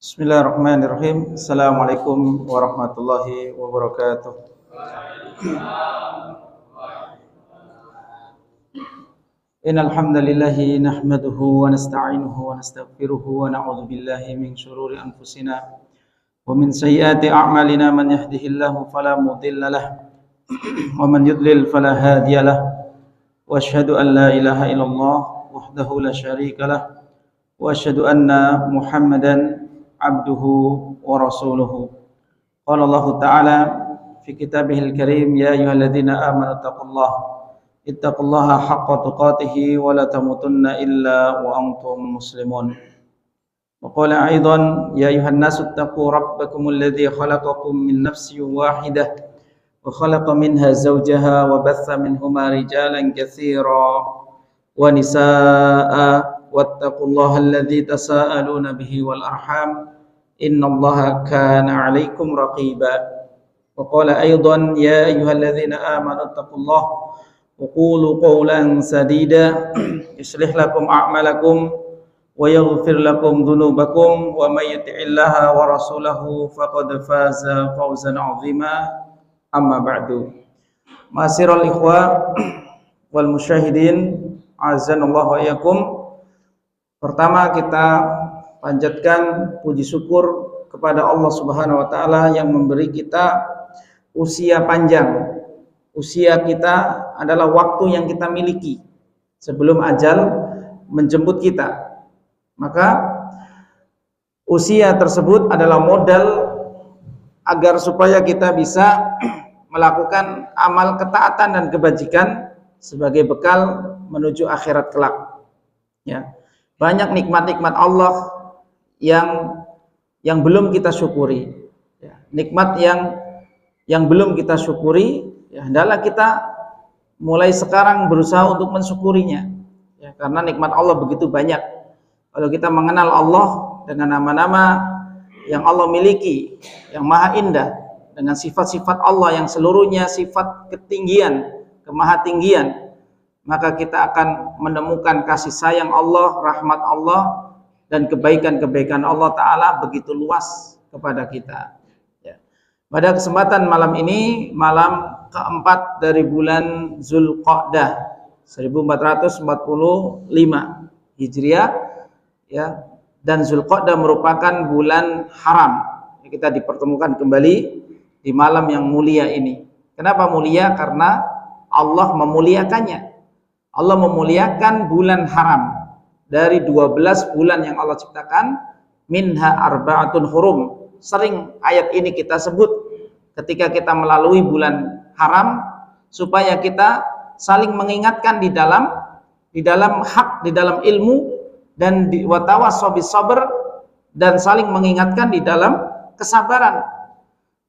Bismillahirrahmanirrahim. Assalamualaikum warahmatullahi wabarakatuh. Innal hamdalillahi nahmaduhu wa nasta'inuhu wa nastaghfiruhu wa na'udzu billahi min shururi anfusina wa min sayyiati a'malina. Man yahdihillahu fala mudilla lahu wa man yudlil fala hadiya lahu. Wa asyhadu an la ilaha illallah wahdahu la syarika lahu wa asyhadu anna Muhammadan abduhu wa rasuluhu. Qala Allah Ta'ala fi kitabihil karim, ya ayyuhalladzina amanu ittaqullaha haqqa tuqatih wa la tamutunna illa wa antum muslimun. Wa qala aidan, ya ayyuhan nasu ittaqu rabbakumul ladzi khalaqakum min nafsin wahidah wa khalaqa minha zawjaha wa batha minhuma rijalan katsiran wa nisaa'a wattaqullaha alladzi tasaaluna bihi wal arham innallaha kana 'alaikum raqiba. Wa qala aidan, ya ayyuhalladzina amanu taqullaha wa qulu qawlan sadida yuslih lakum a'malakum wa yaghfir lakum dhunubakum wa may yuti'illaha wa rasulahu faqad faza fawzan 'azima. Amma ba'du. Ma'asyiral ikhwa wal musyahidin, azanallahu wa iyyakum. Pertama, kita panjatkan puji syukur kepada Allah Subhanahu wa taala yang memberi kita usia panjang. Usia kita adalah waktu yang kita miliki sebelum ajal menjemput kita. Maka usia tersebut adalah modal agar supaya kita bisa melakukan amal ketaatan dan kebajikan sebagai bekal menuju akhirat kelak. Ya. Banyak nikmat-nikmat Allah yang belum kita syukuri, ya, nikmat yang belum kita syukuri, ya, hendaklah kita mulai sekarang berusaha untuk mensyukurinya, ya, karena nikmat Allah begitu banyak. Kalau kita mengenal Allah dengan nama-nama yang Allah miliki, yang maha indah, dengan sifat-sifat Allah yang seluruhnya sifat ketinggian, kemahatinggian, maka kita akan menemukan kasih sayang Allah, rahmat Allah, dan kebaikan-kebaikan Allah Ta'ala begitu luas kepada kita. Ya. Pada kesempatan malam ini, malam keempat dari bulan Zulqa'dah 1445 Hijriah, ya, dan Zulqa'dah merupakan bulan haram. Kita dipertemukan kembali di malam yang mulia ini. Kenapa mulia? Karena Allah memuliakannya. Allah memuliakan bulan haram. Dari 12 bulan yang Allah ciptakan, minha arba'atun hurum. Sering ayat ini kita sebut ketika kita melalui bulan haram, supaya kita saling mengingatkan di dalam hak, di dalam ilmu, dan watawassaw bis sabr, dan saling mengingatkan di dalam kesabaran.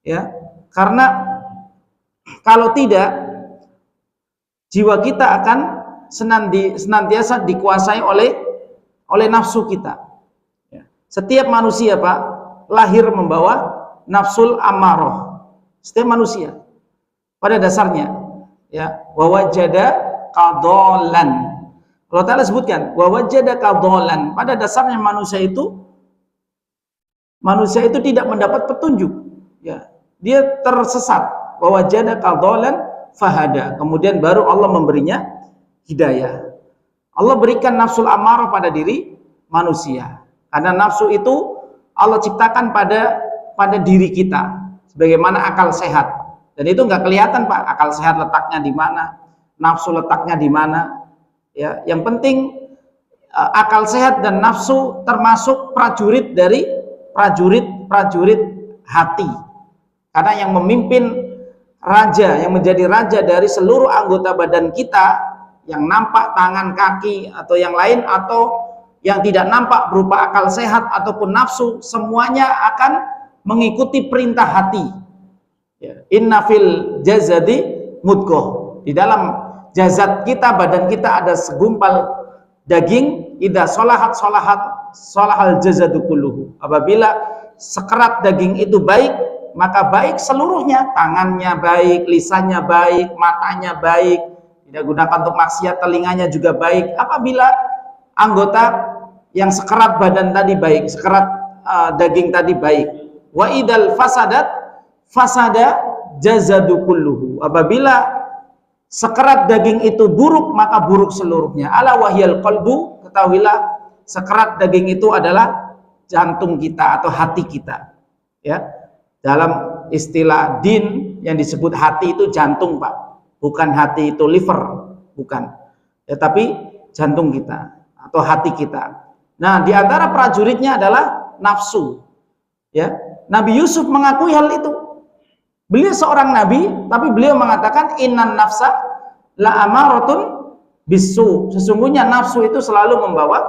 Ya, karena kalau tidak, jiwa kita akan senantiasa dikuasai oleh nafsu kita. Ya. Setiap manusia, Pak, lahir membawa nafsul amarah. Setiap manusia pada dasarnya, ya, wa wajada qadalan. Allah Ta'ala sebutkan wa wajada qadalan. Pada dasarnya manusia itu tidak mendapat petunjuk, ya. Dia tersesat. Wa wajada qadalan fahada. Kemudian baru Allah memberinya hidayah. Allah berikan nafsul amarah pada diri manusia. Karena nafsu itu Allah ciptakan pada diri kita sebagaimana akal sehat. Dan itu nggak kelihatan, Pak, akal sehat letaknya di mana, nafsu letaknya di mana. Ya, yang penting akal sehat dan nafsu termasuk prajurit dari prajurit hati. Karena yang memimpin raja, yang menjadi raja dari seluruh anggota badan kita, yang nampak tangan, kaki, atau yang lain, atau yang tidak nampak berupa akal sehat ataupun nafsu, semuanya akan mengikuti perintah hati. Ya. Inna fil jazadi mudghah. Di dalam jazat kita, badan kita, ada segumpal daging. Idza solahal jazadu kulluhu. Apabila sekerat daging itu baik, maka baik seluruhnya. Tangannya baik, lisannya baik, matanya baik, tidak gunakan untuk maksiat, telinganya juga baik. Apabila anggota yang sekerat badan tadi baik, sekerat daging tadi baik. Wa idal fasada jazadu kulluhu. Apabila sekerat daging itu buruk, maka buruk seluruhnya. Ala wahyal qalbu, ketahuilah sekerat daging itu adalah jantung kita atau hati kita. Ya. Dalam istilah din yang disebut hati itu jantung, Pak. Bukan hati itu liver, bukan. Ya, tapi jantung kita atau hati kita. Nah, di antara prajuritnya adalah nafsu. Ya. Nabi Yusuf mengakui hal itu. Beliau seorang nabi, tapi beliau mengatakan innan nafsa la amaratun bisu. Sesungguhnya nafsu itu selalu membawa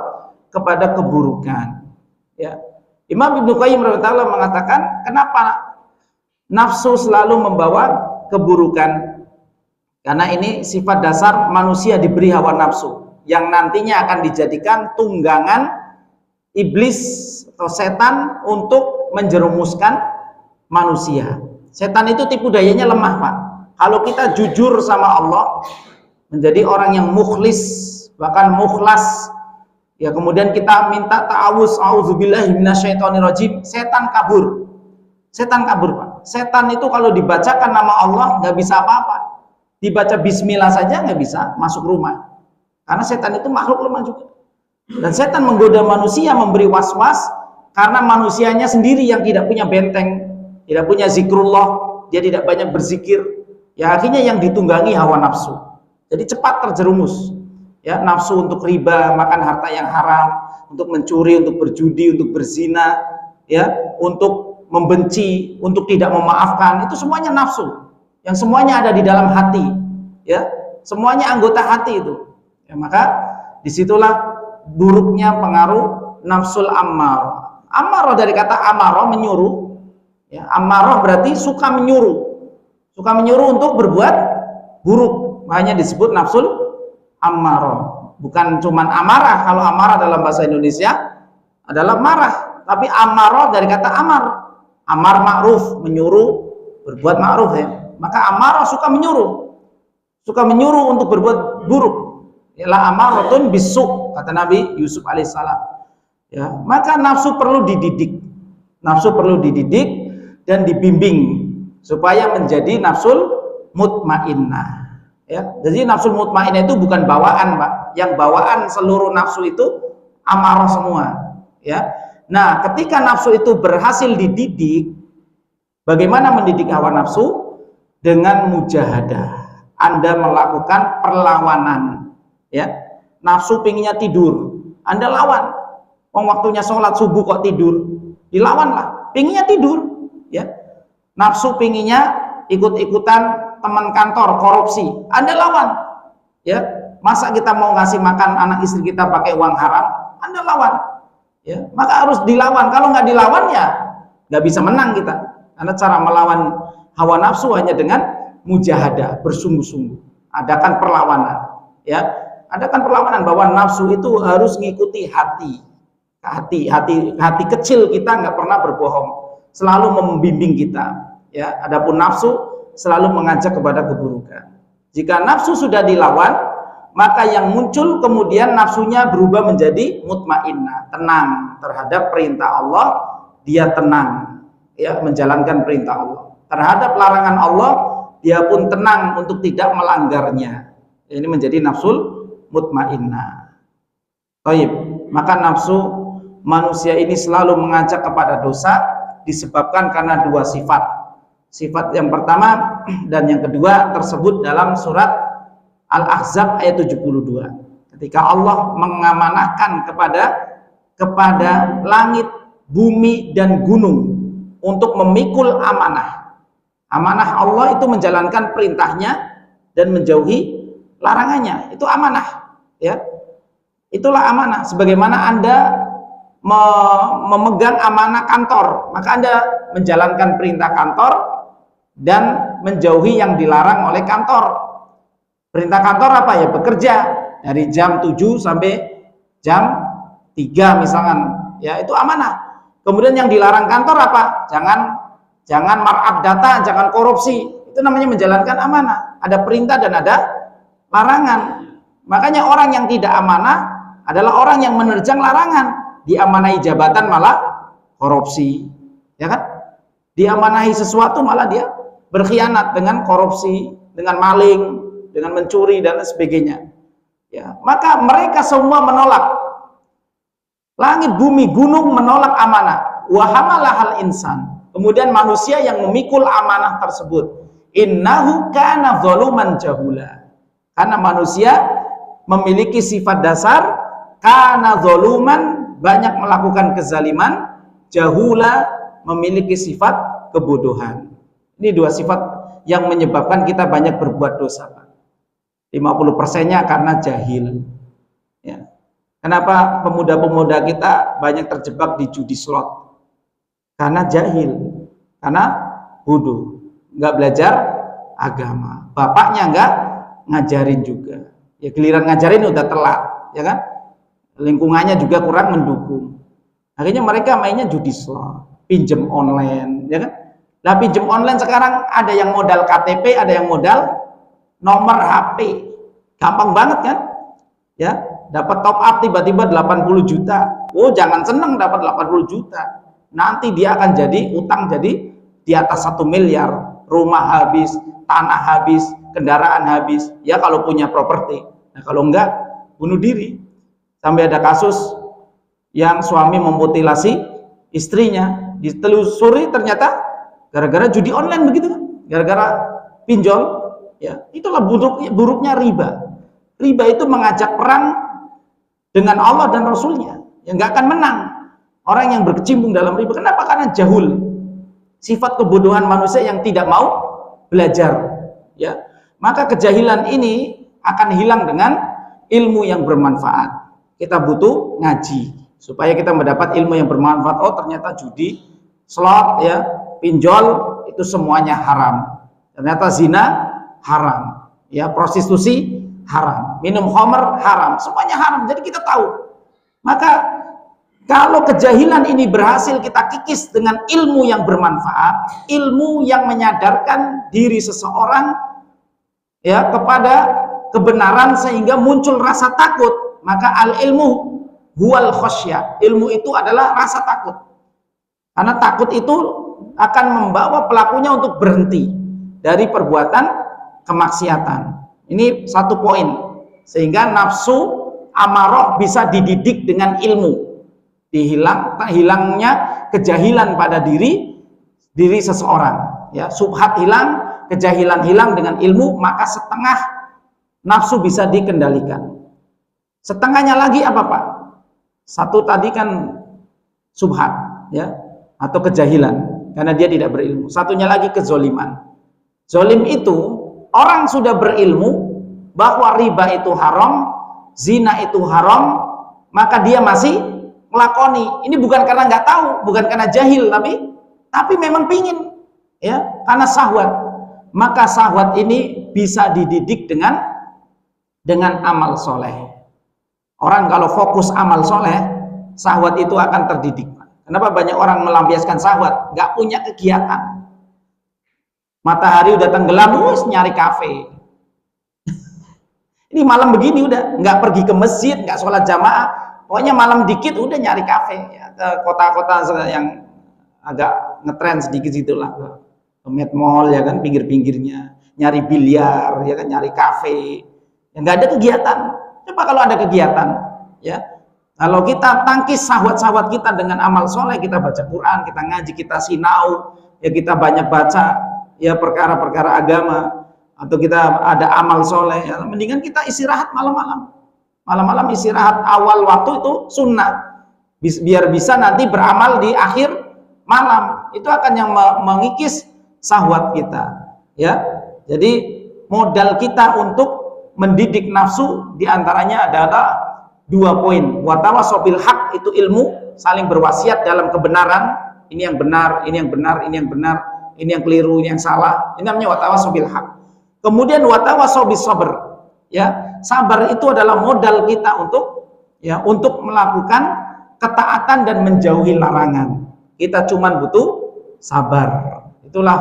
kepada keburukan. Ya. Imam Ibnu Qayyim rahimahullah mengatakan, kenapa nafsu selalu membawa keburukan? Karena ini sifat dasar manusia diberi hawa nafsu yang nantinya akan dijadikan tunggangan iblis atau setan untuk menjerumuskan manusia. Setan itu tipu dayanya lemah, Pak. Kalau kita jujur sama Allah, menjadi orang yang mukhlis, bahkan mukhlas, ya kemudian kita minta ta'awuz, a'udzubillahi minasyaitonirrajim, setan kabur. Setan kabur, Pak. Setan itu kalau dibacakan nama Allah nggak bisa apa-apa. Dibaca bismillah saja nggak bisa masuk rumah. Karena setan itu makhluk lemah juga. Dan setan menggoda manusia, memberi was-was karena manusianya sendiri yang tidak punya benteng, tidak punya zikrullah, dia tidak banyak berzikir. Ya akhirnya yang ditunggangi hawa nafsu. Jadi cepat terjerumus. Ya, nafsu untuk riba, makan harta yang haram, untuk mencuri, untuk berjudi, untuk berzina, ya, untuk membenci, untuk tidak memaafkan, itu semuanya nafsu. Yang semuanya ada di dalam hati, ya. Semuanya anggota hati itu. Ya, maka disitulah buruknya pengaruh nafsul ammarah. Ammarah dari kata amarah, menyuruh. Ya, ammarah berarti suka menyuruh. Suka menyuruh untuk berbuat buruk. Makanya disebut nafsul ammarah. Bukan cuman amarah. Kalau amarah dalam bahasa Indonesia adalah marah, tapi amarah dari kata amar. Amar ma'ruf, menyuruh berbuat ma'ruf, ya. Maka amarah suka menyuruh. Suka menyuruh untuk berbuat buruk. Ialah amaratun bisu, kata Nabi Yusuf alaihissalam. Ya, maka nafsu perlu dididik. Nafsu perlu dididik dan dibimbing supaya menjadi nafsul mutmainnah. Ya, jadi nafsul mutmainnah itu bukan bawaan, Pak. Yang bawaan seluruh nafsu itu amarah semua. Ya, nah ketika nafsu itu berhasil dididik, bagaimana mendidik hawa nafsu? Dengan mujahadah. Anda melakukan perlawanan. Ya, nafsu pinginnya tidur, Anda lawan. Waktunya sholat subuh kok tidur, dilawanlah. Pinginnya tidur. Ya, nafsu pinginnya ikut-ikutan teman kantor korupsi, Anda lawan. Ya, masa kita mau ngasih makan anak istri kita pakai uang haram, Anda lawan. Ya, maka harus dilawan. Kalau nggak dilawan ya nggak bisa menang kita. Karena cara melawan hawa nafsu hanya dengan mujahadah, bersungguh-sungguh. Adakan perlawanan. Ya, adakan perlawanan bahwa nafsu itu harus ngikuti hati. Hati kecil kita nggak pernah berbohong, selalu membimbing kita. Ya, adapun nafsu selalu mengajak kepada keburukan. Jika nafsu sudah dilawan, maka yang muncul kemudian nafsunya berubah menjadi mutmainnah, tenang terhadap perintah Allah, dia tenang, ya, menjalankan perintah Allah. Terhadap larangan Allah, dia pun tenang untuk tidak melanggarnya. Ini menjadi nafsul mutmainnah. Baik, maka nafsu manusia ini selalu mengajak kepada dosa disebabkan karena dua sifat. Sifat yang pertama dan yang kedua tersebut dalam surat Al-Ahzab ayat 72. Ketika Allah mengamanahkan kepada langit, bumi dan gunung untuk memikul amanah. Amanah Allah itu menjalankan perintahnya dan menjauhi larangannya. Itu amanah, ya. Itulah amanah. Sebagaimana Anda memegang amanah kantor, maka Anda menjalankan perintah kantor dan menjauhi yang dilarang oleh kantor. Perintah kantor apa ya? Bekerja dari jam 7 sampai jam 3 misalkan, ya, itu amanah. Kemudian yang dilarang kantor apa? Jangan markup data, jangan korupsi. Itu namanya menjalankan amanah. Ada perintah dan ada larangan. Makanya orang yang tidak amanah adalah orang yang menerjang larangan. Diamanai jabatan malah korupsi, ya kan? Diamanahi sesuatu malah dia berkhianat dengan korupsi, dengan maling, dengan mencuri dan sebagainya. Ya, maka mereka semua menolak. Langit, bumi, gunung menolak amanah. Wa hamalahal insan. Kemudian manusia yang memikul amanah tersebut. Innahu kana zaluman jahula. Karena manusia memiliki sifat dasar kana zaluman, banyak melakukan kezaliman, jahula, memiliki sifat kebodohan. Ini dua sifat yang menyebabkan kita banyak berbuat dosa, Pak. 50%-nya karena jahil. Ya. Kenapa pemuda-pemuda kita banyak terjebak di judi slot? Karena jahil, karena bodoh, nggak belajar agama. Bapaknya nggak ngajarin juga. Ya giliran ngajarin udah telat, ya kan? Lingkungannya juga kurang mendukung. Akhirnya mereka mainnya judi slot, pinjam online, ya kan? Nah, pinjam online sekarang ada yang modal KTP, ada yang modal nomor HP. Gampang banget kan? Ya, dapat top up tiba-tiba 80 juta. Oh, jangan seneng dapat 80 juta. Nanti dia akan jadi utang jadi di atas 1 miliar. Rumah habis, tanah habis, kendaraan habis. Ya kalau punya properti. Nah, kalau enggak bunuh diri. Sampai ada kasus yang suami memutilasi istrinya, ditelusuri ternyata gara-gara judi online begitu kan? Gara-gara pinjol. Ya, itulah buruknya riba. Riba itu mengajak perang dengan Allah dan Rasulnya, yang nggak akan menang orang yang berkecimpung dalam riba. Kenapa? Karena jahul, sifat kebodohan manusia yang tidak mau belajar. Ya, maka kejahilan ini akan hilang dengan ilmu yang bermanfaat. Kita butuh ngaji supaya kita mendapat ilmu yang bermanfaat. Oh, ternyata judi, slot, ya, pinjol itu semuanya haram. Ternyata zina haram, ya, prostitusi haram, minum khamr haram, semuanya haram. Jadi kita tahu. Maka kalau kejahilan ini berhasil kita kikis dengan ilmu yang bermanfaat, ilmu yang menyadarkan diri seseorang, ya, kepada kebenaran sehingga muncul rasa takut, maka al ilmu huwal khosyah. Ilmu itu adalah rasa takut. Karena takut itu akan membawa pelakunya untuk berhenti dari perbuatan kemaksiatan. Ini satu poin, sehingga nafsu amarah bisa dididik dengan ilmu. Hilangnya kejahilan pada diri seseorang, ya, subhat hilang, kejahilan hilang dengan ilmu, maka setengah nafsu bisa dikendalikan. Setengahnya lagi apa, Pak? Satu tadi kan subhat, ya, atau kejahilan karena dia tidak berilmu. Satunya lagi kezoliman. Zolim itu orang sudah berilmu bahwa riba itu haram, zina itu haram, maka dia masih melakoni. Ini bukan karena nggak tahu, bukan karena jahil, tapi memang pingin, ya, karena syahwat. Maka syahwat ini bisa dididik dengan amal soleh. Orang kalau fokus amal soleh, syahwat itu akan terdidik. Kenapa banyak orang melampiaskan syahwat? Nggak punya kegiatan. Matahari udah tenggelam, nyari kafe. Ini malam begini udah nggak pergi ke masjid, nggak sholat jamaah, pokoknya malam dikit udah nyari kafe. Ya, ke kota-kota yang agak ngetren sedikit itulah, ke Med Mall, ya kan, pinggir-pinggirnya, nyari biliar, ya kan, nyari kafe. Ya, nggak ada kegiatan. Coba kalau ada kegiatan, ya. Kalau kita tangkis syahwat-syahwat kita dengan amal soleh, kita baca Quran, kita ngaji, kita sinau, ya, kita banyak baca, ya, perkara-perkara agama, atau kita ada amal soleh, ya, mendingan kita istirahat malam-malam istirahat. Awal waktu itu sunnah, biar bisa nanti beramal di akhir malam. Itu akan yang mengikis syahwat kita, ya. Jadi modal kita untuk mendidik nafsu diantaranya adalah 2 poin. Watawasobil haq, itu ilmu, saling berwasiat dalam kebenaran. Ini yang benar, ini yang benar, ini yang benar, ini yang keliru, ini yang salah. Ini namanya watawasobil haq. Kemudian watawasobis sabr, ya, sabar itu adalah modal kita untuk melakukan ketaatan dan menjauhi larangan. Kita cuman butuh sabar. Itulah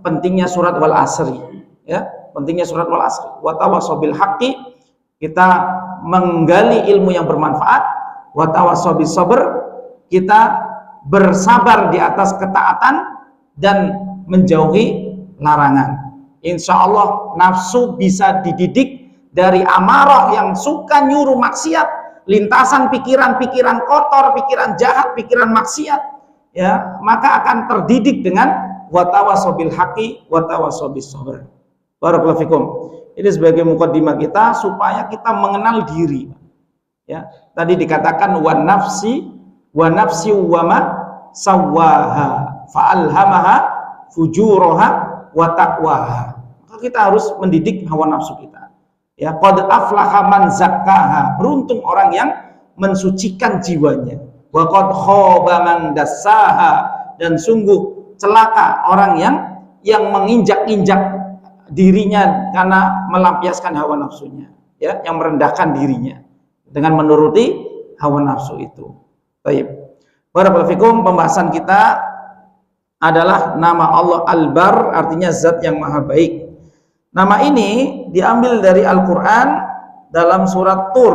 pentingnya surat wal asri, ya, pentingnya surat wal asri. Watawasobil haqqi, kita menggali ilmu yang bermanfaat. Watawasobis sabr, kita bersabar di atas ketaatan dan menjauhi larangan. Insya Allah nafsu bisa dididik dari amarah yang suka nyuruh maksiat, lintasan pikiran-pikiran kotor, pikiran jahat, pikiran maksiat, ya, maka akan terdidik dengan watawasobil haqi watawasobis sabr. Barakallahu fikum. Ini sebagai mukaddimah kita supaya kita mengenal diri. Ya, tadi dikatakan wa nafsi wa ma sawwaha fa'alhamaha fujuraha wa taqwaha. Maka kita harus mendidik hawa nafsu kita. Ya, qad aflaha man zakkaha. Beruntung orang yang mensucikan jiwanya. Wa qad khaba man dassaha. Dan sungguh celaka orang yang menginjak-injak dirinya karena melampiaskan hawa nafsunya, ya, yang merendahkan dirinya dengan menuruti hawa nafsu itu. Baik. Barakallahu fikum. Pembahasan kita adalah nama Allah Al-Bar, artinya zat yang maha baik. Nama ini diambil dari Al-Quran dalam surat Tur.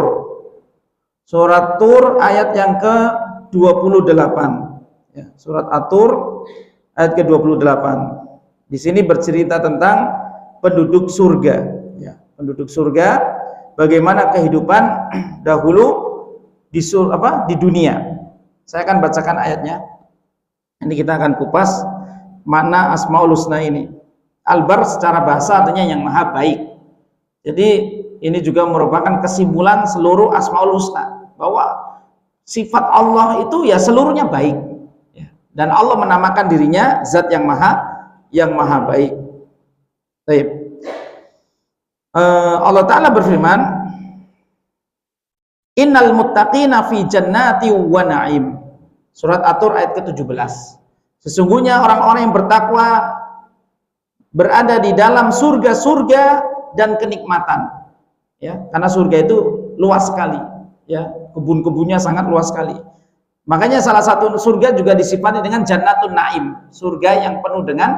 Surat Tur ayat yang ke-28. Ya, surat At-Tur ayat ke-28. Di sini bercerita tentang penduduk surga. Ya, penduduk surga, bagaimana kehidupan dahulu di dunia. Saya akan bacakan ayatnya. Ini kita akan kupas makna Asmaul Husna ini. Al-Bar secara bahasa artinya yang maha baik. Jadi ini juga merupakan kesimpulan seluruh Asmaul Husna, bahwa sifat Allah itu ya seluruhnya baik, ya. Dan Allah menamakan dirinya zat yang maha baik. Baik. Allah Ta'ala berfirman, innal muttaqina fi jannati wa na'im. Surat At-Tur ayat ke-17. Sesungguhnya orang-orang yang bertakwa berada di dalam surga-surga dan kenikmatan, ya, karena surga itu luas sekali, ya, kebun-kebunnya sangat luas sekali. Makanya salah satu surga juga disifati dengan Jannatun Naim, surga yang penuh dengan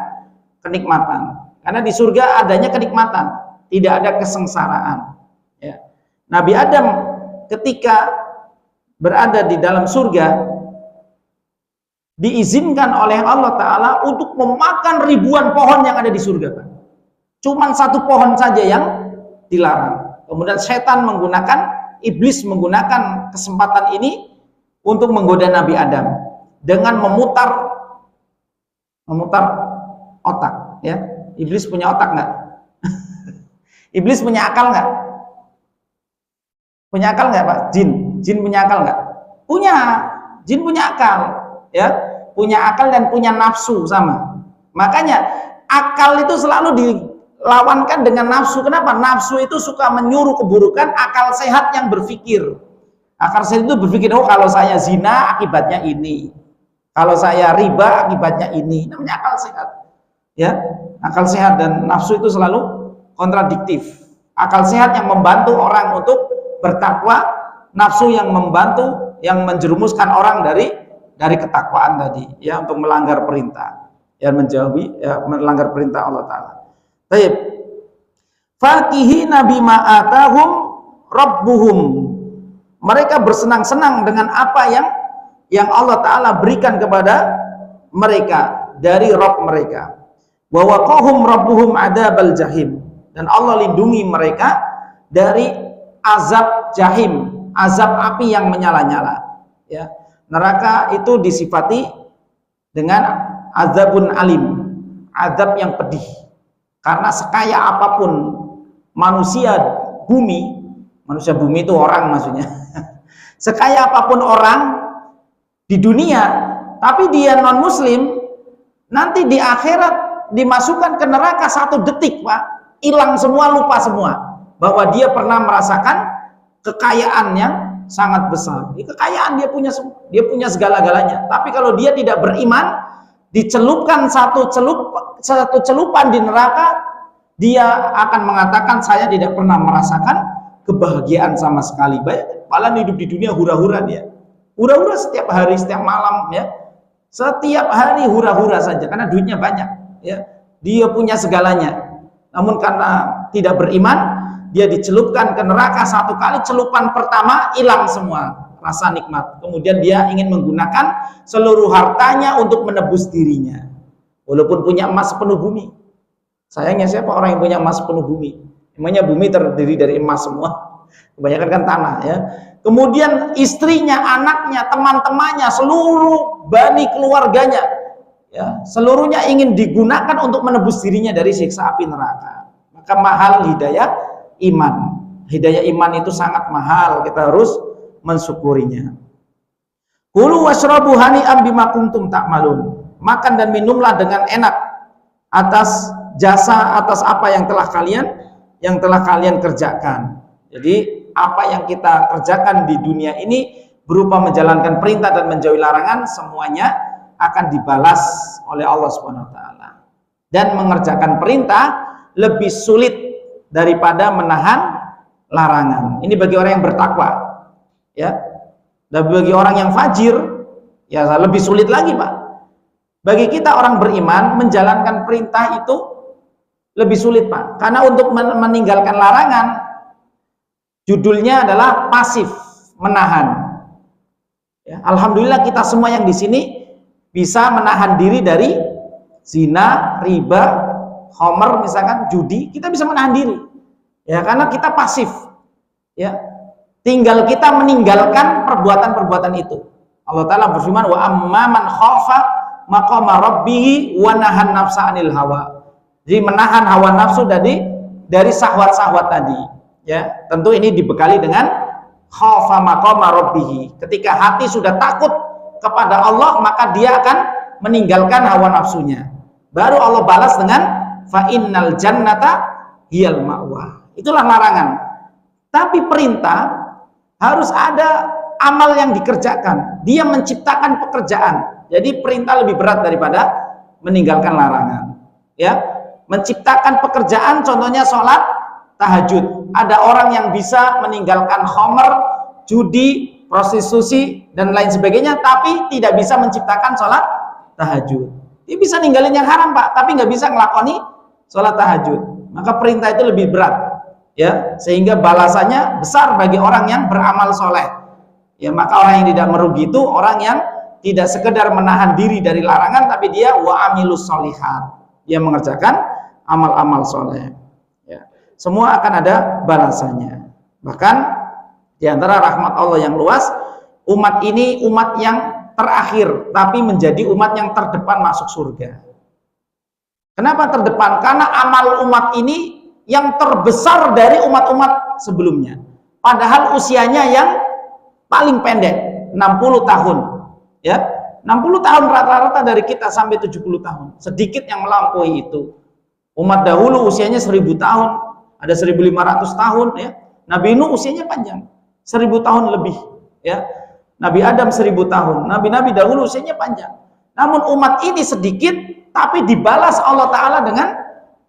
kenikmatan. Karena di surga adanya kenikmatan, tidak ada kesengsaraan, ya. Nabi Adam ketika berada di dalam surga diizinkan oleh Allah Ta'ala untuk memakan ribuan pohon yang ada di surga, Pak. Cuman satu pohon saja yang dilarang. Kemudian setan iblis menggunakan kesempatan ini untuk menggoda Nabi Adam dengan memutar otak, ya. Iblis punya otak nggak? Iblis punya akal nggak? Punya akal nggak, Pak? Jin punya akal nggak? Punya. Jin punya akal, ya, punya akal dan punya nafsu sama. Makanya akal itu selalu dilawankan dengan nafsu. Kenapa? Nafsu itu suka menyuruh keburukan, akal sehat yang berpikir. Akal sehat itu berpikir, oh kalau saya zina akibatnya ini, kalau saya riba akibatnya ini. Namanya akal sehat, ya. Akal sehat dan nafsu itu selalu kontradiktif. Akal sehat yang membantu orang untuk bertakwa, nafsu yang membantu, yang menjerumuskan orang dari ketakwaan tadi, ya, untuk melanggar perintah, ya, melanggar perintah Allah Ta'ala. Baik. Fakihina bima atahum rabbuhum. Mereka bersenang-senang dengan apa yang Allah Ta'ala berikan kepada mereka dari Rabb mereka. Wa waqahum rabbuhum adzabal jahim. Dan Allah lindungi mereka dari azab jahim, azab api yang menyala-nyala, ya. Neraka itu disifati dengan azabun alim, azab yang pedih. Karena sekaya apapun manusia bumi itu orang maksudnya. Sekaya apapun orang di dunia, tapi dia non muslim, nanti di akhirat dimasukkan ke neraka 1 detik, Pak, hilang semua, lupa semua bahwa dia pernah merasakan kekayaan yang sangat besar. Di kekayaan dia punya segala-galanya. Tapi kalau dia tidak beriman, dicelupkan satu celupan di neraka, dia akan mengatakan saya tidak pernah merasakan kebahagiaan sama sekali. Padahal hidup di dunia hura-hura dia. Hura-hura setiap hari, setiap malam, ya. Setiap hari hura-hura saja karena duitnya banyak, ya. Dia punya segalanya. Namun karena tidak beriman, dia dicelupkan ke neraka 1 kali, celupan pertama hilang semua rasa nikmat. Kemudian dia ingin menggunakan seluruh hartanya untuk menebus dirinya. Walaupun punya emas sepenuh bumi. Sayangnya siapa orang yang punya emas sepenuh bumi? Emangnya bumi terdiri dari emas semua? Kebanyakan kan tanah ya. Kemudian istrinya, anaknya, teman-temannya, seluruh bani keluarganya, ya, seluruhnya ingin digunakan untuk menebus dirinya dari siksa api neraka. Maka mahal hidayah iman. Hidayah iman itu sangat mahal, kita harus mensyukurinya. Kulu washrabu hani'an bima kuntum ta'malun. Makan dan minumlah dengan enak atas jasa, atas apa yang telah kalian kerjakan. Jadi apa yang kita kerjakan di dunia ini berupa menjalankan perintah dan menjauhi larangan, semuanya akan dibalas oleh Allah Subhanahu wa taala. Dan mengerjakan perintah lebih sulit daripada menahan larangan. Ini bagi orang yang bertakwa, ya. Dan bagi orang yang fajir, ya lebih sulit lagi, Pak. Bagi kita orang beriman, menjalankan perintah itu lebih sulit, Pak. Karena untuk meninggalkan larangan, judulnya adalah pasif, menahan. Ya, alhamdulillah kita semua yang di sini bisa menahan diri dari zina, riba, khamr, misalkan judi, kita bisa menahan diri. Ya, karena kita pasif. Ya. Tinggal kita meninggalkan perbuatan-perbuatan itu. Allah Ta'ala berfirman, wa amman khafa maqama rabbih wa nahan nafsa 'anil hawa. Jadi menahan hawa nafsu dari syahwat-syahwat tadi. Ya, tentu ini dibekali dengan khafa maqama rabbih. Ketika hati sudah takut kepada Allah, maka dia akan meninggalkan hawa nafsunya. Baru Allah balas dengan fa innal jannata hiyal ma'wa. Itulah larangan. Tapi perintah harus ada amal yang dikerjakan. Dia menciptakan pekerjaan. Jadi perintah lebih berat daripada meninggalkan larangan. Ya, menciptakan pekerjaan, contohnya sholat tahajud. Ada orang yang bisa meninggalkan khamr, judi, prostitusi dan lain sebagainya, tapi tidak bisa menciptakan sholat tahajud. Dia bisa ninggalin yang haram, Pak, tapi nggak bisa ngelakoni sholat tahajud. Maka perintah itu lebih berat, ya, sehingga balasannya besar bagi orang yang beramal soleh. Ya, maka orang yang tidak merugi itu orang yang tidak sekedar menahan diri dari larangan, tapi dia wa amilus sholihat, dia mengerjakan amal-amal soleh. Ya, semua akan ada balasannya. Bahkan di antara rahmat Allah yang luas, umat ini umat yang terakhir, tapi menjadi umat yang terdepan masuk surga. Kenapa terdepan? Karena amal umat ini yang terbesar dari umat-umat sebelumnya. Padahal usianya yang paling pendek, 60 tahun. Ya, 60 tahun rata-rata dari kita sampai 70 tahun. Sedikit yang melampaui itu. Umat dahulu usianya 1000 tahun, ada 1500 tahun, ya. Nabi Nuh usianya panjang, 1000 tahun lebih, ya. Nabi Adam 1000 tahun. Nabi-nabi dahulu usianya panjang. Namun umat ini sedikit, tapi dibalas Allah Ta'ala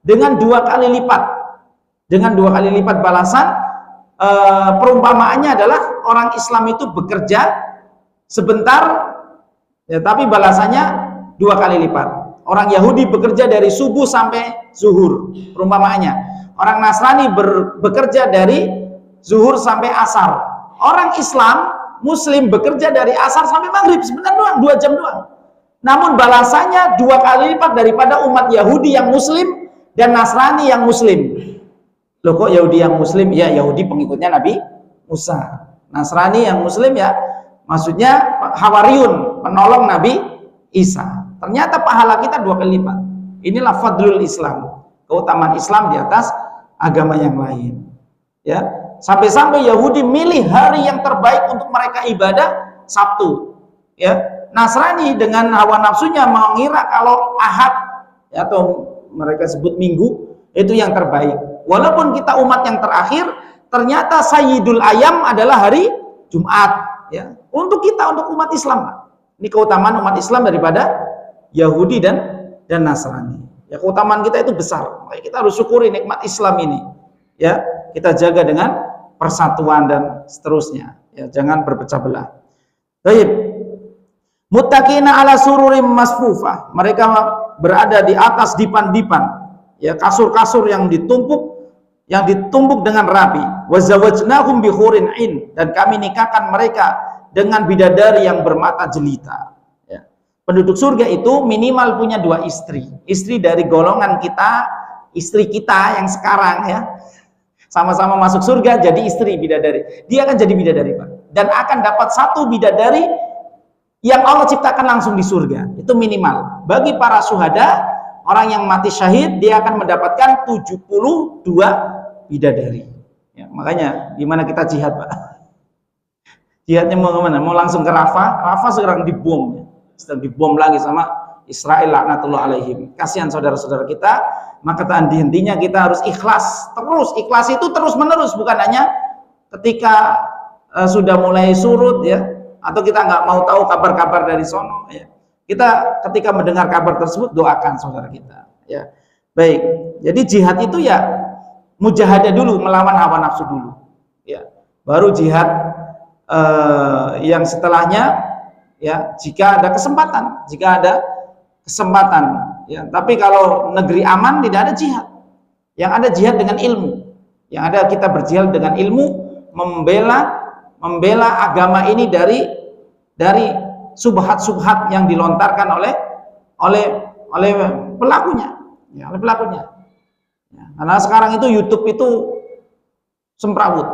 dengan 2 kali lipat. Dengan 2 kali lipat balasan. Perumpamaannya adalah orang Islam itu bekerja sebentar, ya, tapi balasannya 2 kali lipat. Orang Yahudi bekerja dari subuh sampai zuhur, perumpamaannya. Orang Nasrani bekerja dari zuhur sampai asar. Orang Islam, Muslim bekerja dari asar sampai maghrib, sebentar doang, 2 jam doang. Namun balasannya 2 kali lipat daripada umat Yahudi yang Muslim dan Nasrani yang Muslim. Loh, kok Yahudi yang Muslim? Ya, Yahudi pengikutnya Nabi Musa. Nasrani yang Muslim, ya, maksudnya Hawariyun, penolong Nabi Isa. Ternyata pahala kita 2 kali lipat. Inilah fadlul Islam, keutamaan Islam di atas agama yang lain. Ya, sampai-sampai Yahudi milih hari yang terbaik untuk mereka ibadah Sabtu. Ya, Nasrani dengan hawa nafsunya mengira kalau Ahad, ya, atau mereka sebut Minggu, itu yang terbaik. Walaupun kita umat yang terakhir, ternyata Sayyidul Ayam adalah hari Jumat, ya. Untuk kita, untuk umat Islam, Pak. Ini keutamaan umat Islam daripada Yahudi dan Nasrani. Ya, keutamaan kita itu besar. Makanya kita harus syukuri nikmat Islam ini. Ya, kita jaga dengan persatuan dan seterusnya. Ya, jangan berpecah belah. Baik. Muttaqina ala sururim masfufah. Mereka berada di atas dipan-dipan. Ya, kasur-kasur yang ditumpuk dengan rapi. Wa zawajnahum bi hurin 'ain, dan kami nikahkan mereka dengan bidadari yang bermata jelita. Ya. Penduduk surga itu minimal punya 2 istri. Istri dari golongan kita, istri kita yang sekarang ya. Sama-sama masuk surga jadi istri bidadari. Dia akan jadi bidadari, Pak. Dan akan dapat 1 bidadari yang Allah ciptakan langsung di surga. Itu minimal. Bagi para syuhada, orang yang mati syahid, dia akan mendapatkan 72 bidadari. Ya, makanya gimana kita jihad, Pak? Jihadnya mau kemana? Mau langsung ke Rafah? Rafah sekarang dibom, ya. Sedang dibom lagi sama Israel laknatullah alaihim. Kasihan saudara-saudara kita. Maka henti-hentinya kita harus ikhlas. Terus ikhlas itu terus menerus, bukan hanya ketika sudah mulai surut ya, atau kita nggak mau tahu kabar-kabar dari sono ya. Kita ketika mendengar kabar tersebut doakan saudara kita ya. Baik. Jadi jihad itu ya mujahadah dulu, melawan hawa nafsu dulu ya. Baru jihad yang setelahnya ya, jika ada kesempatan ya. Tapi kalau negeri aman tidak ada jihad. Yang ada jihad dengan ilmu. Yang ada kita berjihad dengan ilmu, membela agama ini dari subhat-subhat yang dilontarkan oleh pelakunya. Ya, oleh pelakunya. Ya, karena sekarang itu YouTube itu semrawut.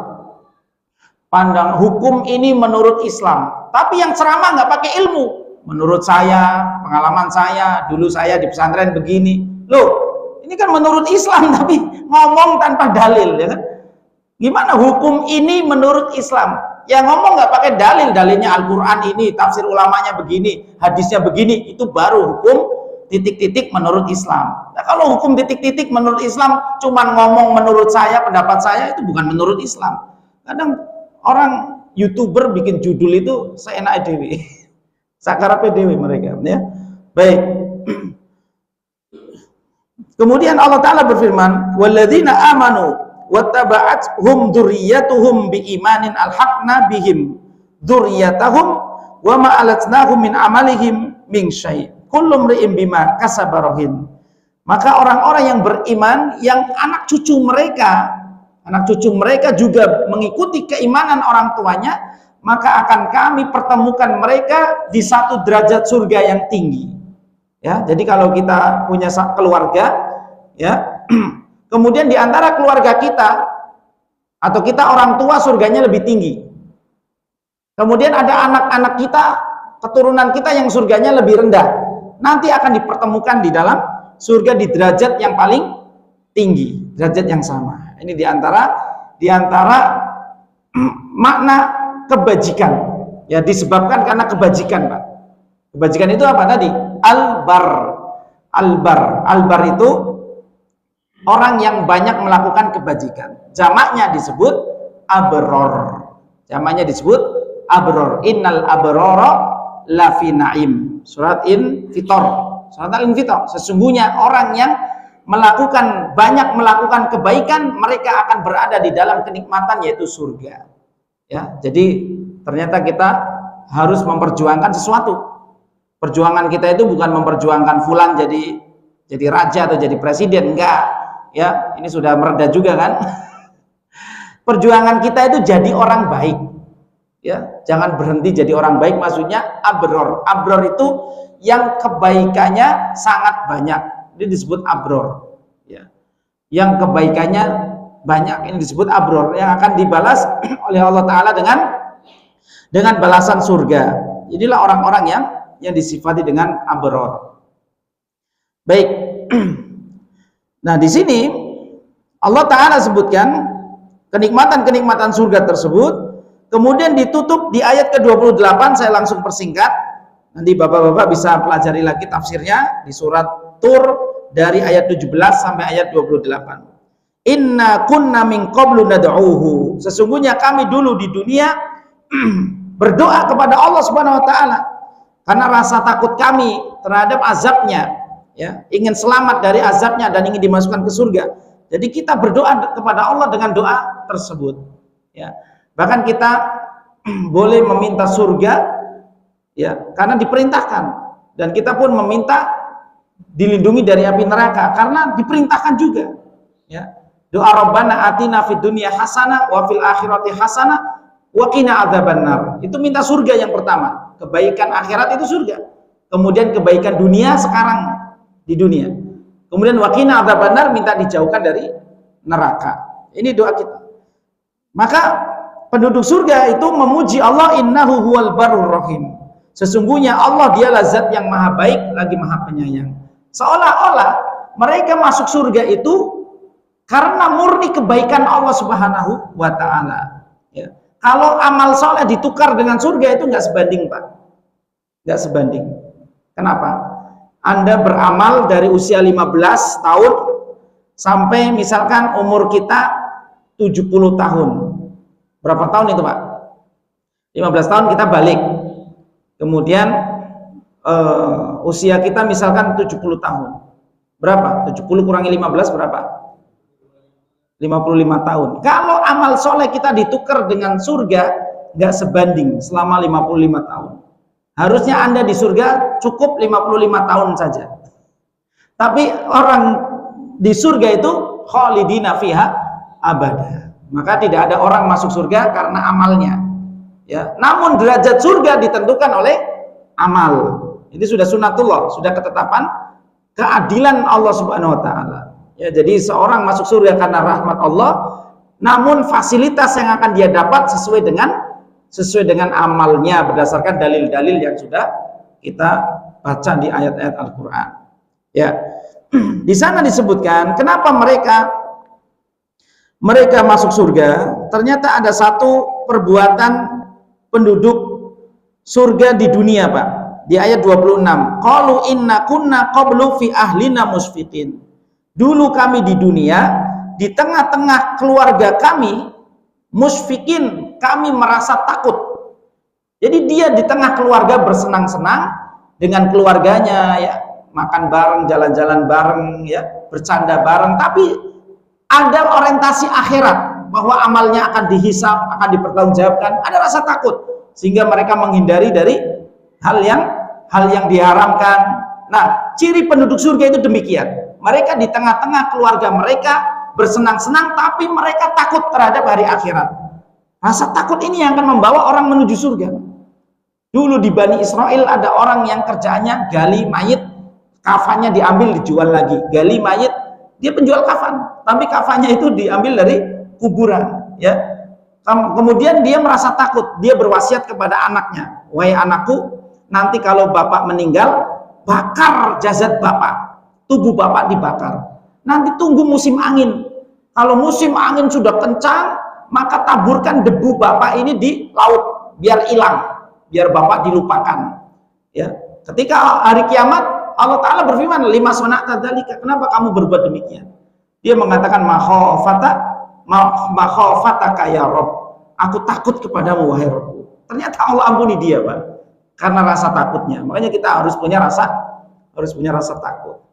Pandang hukum ini menurut Islam. Tapi yang ceramah nggak pakai ilmu. Menurut saya, pengalaman saya, dulu saya di pesantren begini. Loh, ini kan menurut Islam tapi ngomong tanpa dalil, ya kan? Gimana hukum ini menurut Islam? Yang ngomong nggak pakai dalil, dalilnya Al-Quran ini, tafsir ulamanya begini, hadisnya begini, itu baru hukum titik-titik menurut Islam. Nah, kalau hukum titik-titik menurut Islam cuman ngomong menurut saya, pendapat saya, itu bukan menurut Islam. Kadang orang YouTuber bikin judul itu seenak dewi. Sakarape dewi mereka ya. Baik. Kemudian Allah Ta'ala berfirman, walladzina amanu wattaba'athum dzurriyyatuhum biimanin alhaqna bihim dzurriyyatahum wa ma alatnahum min amalihim min syai'. Kullu imri'in bima kasaba rahin. Maka orang-orang yang beriman, yang anak cucu mereka juga mengikuti keimanan orang tuanya, maka akan kami pertemukan mereka di 1 derajat surga yang tinggi. Ya, jadi kalau kita punya keluarga, ya, kemudian di antara keluarga kita atau kita orang tua surganya lebih tinggi. Kemudian ada anak-anak kita, keturunan kita yang surganya lebih rendah. Nanti akan dipertemukan di dalam surga di derajat yang paling tinggi, derajat yang sama. Ini di antara makna kebajikan, ya, disebabkan karena kebajikan, Pak. Kebajikan itu apa tadi? Albar itu orang yang banyak melakukan kebajikan. Jamaknya disebut abror. Innal abrara lafi na'im. Surat Al-Infitor. Sesungguhnya orang yang banyak melakukan kebaikan, mereka akan berada di dalam kenikmatan, yaitu surga. Ya, jadi ternyata kita harus memperjuangkan sesuatu. Perjuangan kita itu bukan memperjuangkan fulan jadi raja atau jadi presiden, enggak. Ya, ini sudah mereda juga kan. Perjuangan kita itu jadi orang baik. Ya, jangan berhenti jadi orang baik, maksudnya abror. Abror itu yang kebaikannya sangat banyak. Ini disebut abror. Ya. Yang kebaikannya banyak, ini disebut abror, yang akan dibalas oleh Allah Ta'ala dengan balasan surga. Inilah orang-orang yang disifati dengan abror. Baik. Nah, di sini Allah Ta'ala sebutkan kenikmatan-kenikmatan surga tersebut, kemudian ditutup di ayat ke-28. Saya langsung persingkat, nanti bapak-bapak bisa pelajari lagi tafsirnya di surat Tur dari ayat 17 sampai ayat 28. Inna kunna min qablu nad'uhu. Sesungguhnya kami dulu di dunia berdoa kepada Allah Subhanahu wa taala karena rasa takut kami terhadap azabnya, ya, ingin selamat dari azabnya dan ingin dimasukkan ke surga. Jadi kita berdoa kepada Allah dengan doa tersebut, ya. Bahkan kita boleh meminta surga, ya, karena diperintahkan, dan kita pun meminta dilindungi dari api neraka karena diperintahkan juga, ya. Doa Rabbana atina fid dunya hasanah wa fil akhirati hasanah wa qina adzabannar. Itu minta surga yang pertama. Kebaikan akhirat itu surga. Kemudian kebaikan dunia sekarang di dunia. Kemudian wa qina adzabannar, minta dijauhkan dari neraka. Ini doa kita. Maka penduduk surga itu memuji Allah, innahu huwal barur rahim. Sesungguhnya Allah dialah zat yang maha baik lagi maha penyayang. Seolah-olah mereka masuk surga itu karena murni kebaikan Allah Subhanahu wa ta'ala. Ya. Kalau amal soleh ditukar dengan surga itu nggak sebanding, Pak. Nggak sebanding. Kenapa? Anda beramal dari usia 15 tahun sampai misalkan umur kita 70 tahun. Berapa tahun itu, Pak? 15 tahun kita balik. Kemudian usia kita misalkan 70 tahun. Berapa? 70 kurangi 15 berapa? 55 tahun. Kalau amal soleh kita ditukar dengan surga, nggak sebanding selama 55 tahun. Harusnya Anda di surga cukup 55 tahun saja. Tapi orang di surga itu khalidina fiha abada. Maka tidak ada orang masuk surga karena amalnya. Ya. Namun derajat surga ditentukan oleh amal. Ini sudah sunatullah, sudah ketetapan keadilan Allah Subhanahu wa ta'ala. Ya, jadi seorang masuk surga karena rahmat Allah, namun fasilitas yang akan dia dapat sesuai dengan amalnya berdasarkan dalil-dalil yang sudah kita baca di ayat-ayat Al-Qur'an. Ya. Di sana disebutkan kenapa mereka masuk surga. Ternyata ada satu perbuatan penduduk surga di dunia, Pak. Di ayat 26. Qalu inna kunna qablu fi ahlina musfiqin. Dulu kami di dunia, di tengah-tengah keluarga kami, musfikin, kami merasa takut. Jadi dia di tengah keluarga bersenang-senang dengan keluarganya, ya, makan bareng, jalan-jalan bareng, ya, bercanda bareng, tapi ada orientasi akhirat bahwa amalnya akan dihisab, akan dipertanggungjawabkan, ada rasa takut sehingga mereka menghindari dari hal yang diharamkan. Nah, ciri penduduk surga itu demikian. Mereka di tengah-tengah keluarga mereka bersenang-senang, tapi mereka takut terhadap hari akhirat. Rasa takut ini yang akan membawa orang menuju surga. Dulu di Bani Israel ada orang yang kerjaannya gali mayit, kafannya diambil dijual lagi. Gali mayit, dia penjual kafan, tapi kafannya itu diambil dari kuburan. Ya. Kemudian dia merasa takut, dia berwasiat kepada anaknya, wahai anakku, nanti kalau bapak meninggal, bakar jasad bapak. Tubuh bapak dibakar. Nanti tunggu musim angin. Kalau musim angin sudah kencang, maka taburkan debu bapak ini di laut biar hilang, biar bapak dilupakan. Ya, ketika hari kiamat Allah Taala berfirman, lima sona'ta dzalika, kenapa kamu berbuat demikian? Dia mengatakan makhafataka ya Rabb, aku takut kepadamu wahai Rabbku. Ternyata Allah ampuni dia, Pak, karena rasa takutnya. Makanya kita harus punya rasa takut.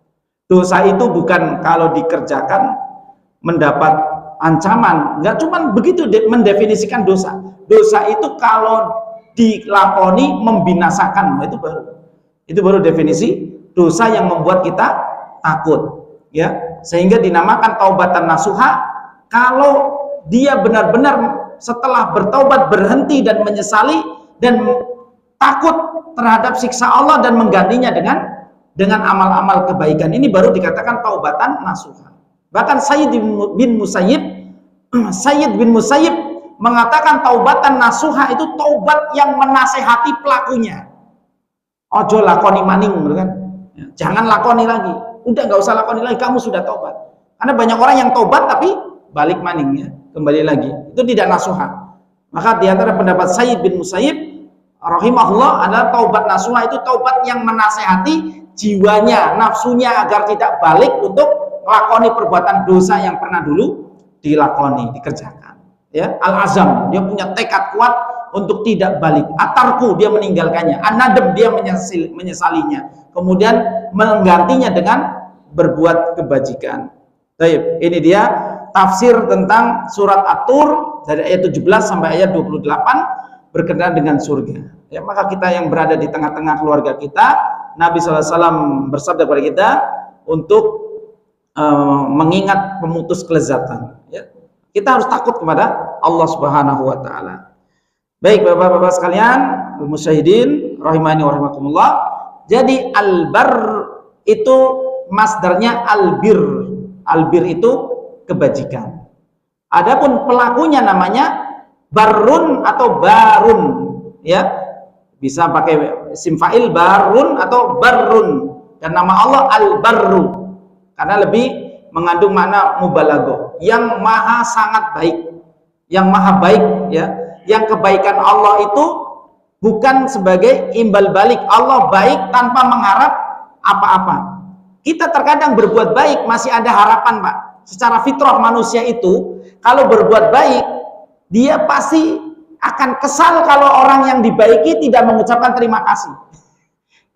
Dosa itu bukan kalau dikerjakan mendapat ancaman, nggak cuma begitu mendefinisikan dosa. Dosa itu kalau dilakoni membinasakan, itu baru definisi dosa yang membuat kita takut, ya. Sehingga dinamakan taubatan nasuha kalau dia benar-benar setelah bertaubat berhenti dan menyesali dan takut terhadap siksa Allah dan menggantinya dengan amal-amal kebaikan. Ini baru dikatakan taubatan nasuha. Bahkan Sayyid bin Musayyib mengatakan taubatan nasuha itu taubat yang menasehati pelakunya. Ojo lakoni maning, kan? Jangan lakoni lagi. Udah nggak usah lakoni lagi, kamu sudah taubat. Karena banyak orang yang taubat tapi balik maningnya, kembali lagi. Itu tidak nasuha. Maka di antara pendapat Sayyid bin Musayyib rahimahullah adalah taubat nasuha itu taubat yang menasehati jiwanya, nafsunya agar tidak balik untuk melakoni perbuatan dosa yang pernah dulu dilakoni, dikerjakan. Ya, al-azam, dia punya tekad kuat untuk tidak balik. Atarku, dia meninggalkannya. An-nadam, dia menyesalinya. Kemudian menggantinya dengan berbuat kebajikan. Baik, ini dia tafsir tentang surat At-Tur dari ayat 17 sampai ayat 28 berkenaan dengan surga. Ya, maka kita yang berada di tengah-tengah keluarga kita, Nabi SAW bersabda kepada kita untuk mengingat pemutus kelezatan. Ya. Kita harus takut kepada Allah Subhanahu wa Ta'ala. Baik Bapak-bapak sekalian, al-musyahidin rahimani wa rahimakumullah. Jadi al-bar itu masdarnya albir. Albir itu kebajikan. Adapun pelakunya namanya barun atau barun, ya. Bisa pakai isim fa'il barun atau barrun, dan nama Allah al-barru karena lebih mengandung makna mubalaghah, yang maha sangat baik, yang maha baik, ya. Yang kebaikan Allah itu bukan sebagai imbal balik, Allah baik tanpa mengharap apa-apa. Kita terkadang berbuat baik masih ada harapan, Pak. Secara fitrah manusia itu kalau berbuat baik dia pasti akan kesal kalau orang yang dibaiki tidak mengucapkan terima kasih.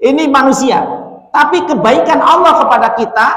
Ini manusia. Tapi kebaikan Allah kepada kita,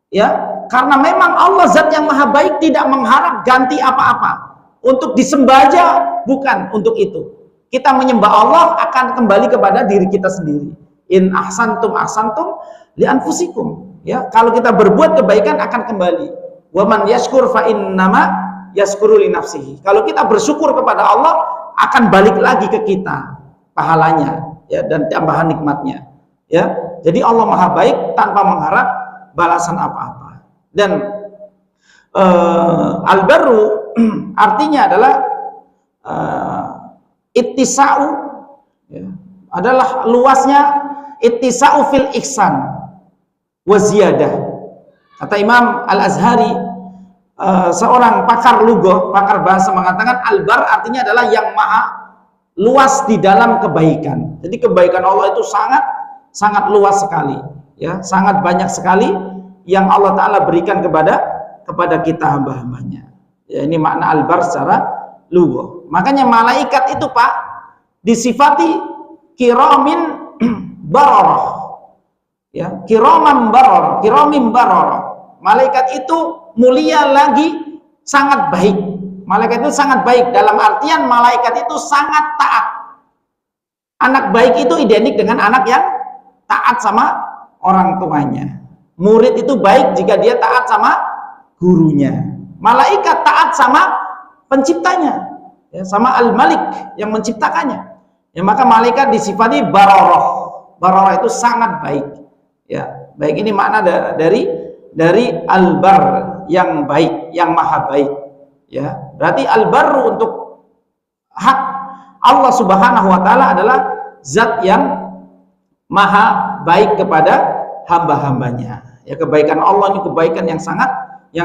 ya, karena memang Allah zat yang maha baik, tidak mengharap ganti apa-apa. Untuk disembah aja bukan untuk itu. Kita menyembah Allah akan kembali kepada diri kita sendiri. In ahsantum ahsantum li anfusikum. Ya, kalau kita berbuat kebaikan akan kembali. Wa man yashkur fa innama yashkuru li nafsihi. Kalau kita bersyukur kepada Allah akan balik lagi ke kita pahalanya, ya, dan tambahan nikmatnya. Ya, jadi Allah maha baik tanpa mengharap balasan apa-apa. Dan al-barru artinya adalah ittisa'u, ya, adalah luasnya ittisa'u fil ihsan wa ziyadah. Kata Imam Al-Azhari, seorang pakar lugah, pakar bahasa, mengatakan al-bar artinya adalah yang maha luas di dalam kebaikan. Jadi kebaikan Allah itu sangat luas sekali, ya, sangat banyak sekali yang Allah Ta'ala berikan kepada kita hamba-hambanya. Ya, ini makna al-bar secara lugah. Makanya malaikat itu, Pak, disifati kiramin bararah. Ya, kiraman bararah, kiramin bararah. Malaikat itu mulia lagi sangat baik. Malaikat itu sangat baik dalam artian malaikat itu sangat taat. Anak baik itu identik dengan anak yang taat sama orang tuanya. Murid itu baik jika dia taat sama gurunya. Malaikat taat sama penciptanya, ya, sama Al-Malik yang menciptakannya. Ya, maka malaikat disifati bararah. Bararah itu sangat baik. Ya, baik ini makna dari al-bar, yang baik, yang maha baik. Ya, berarti al-barru untuk hak Allah Subhanahu wa taala adalah zat yang maha baik kepada hamba-hambanya. Ya, kebaikan Allah ini kebaikan yang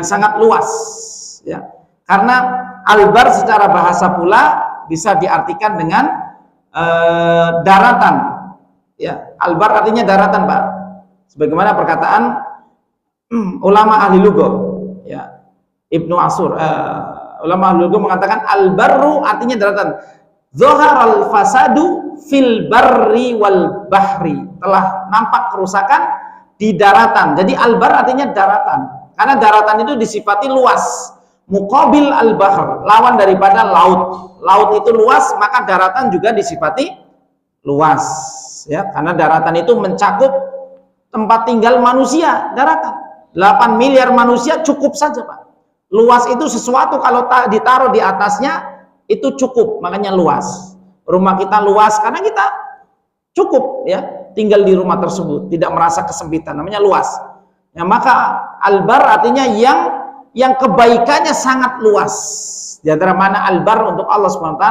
sangat luas, ya. Karena al-bar secara bahasa pula bisa diartikan dengan daratan, ya. Al-bar artinya daratan, Pak, sebagaimana perkataan ulama ahli lugah, ya, Ibnu Ashur, ulama ahli lugah mengatakan al-barru artinya daratan. Zaharal fasadu fil barri wal bahri, telah nampak kerusakan di daratan. Jadi al-bar artinya daratan, karena daratan itu disifati luas. Muqabil al-bahr, lawan daripada laut. Laut itu luas, maka daratan juga disifati luas, ya, karena daratan itu mencakup tempat tinggal manusia. Daratan 8 miliar manusia cukup saja, Pak. Luas itu sesuatu kalau ditaruh di atasnya itu cukup, makanya luas. Rumah kita luas karena kita cukup, ya, tinggal di rumah tersebut, tidak merasa kesempitan, namanya luas. Ya, maka al-bar artinya yang kebaikannya sangat luas. Di antara mana al-bar untuk Allah SWT,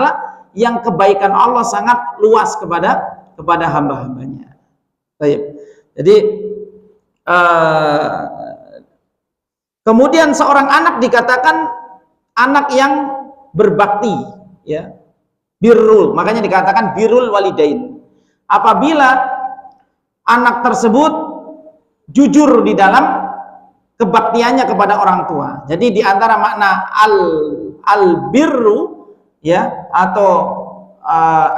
yang kebaikan Allah sangat luas kepada hamba-hambanya. Baik. Jadi kemudian seorang anak dikatakan anak yang berbakti, ya, birrul, makanya dikatakan birrul walidain. Apabila anak tersebut jujur di dalam kebaktiannya kepada orang tua. Jadi di antara makna al-birru, ya, atau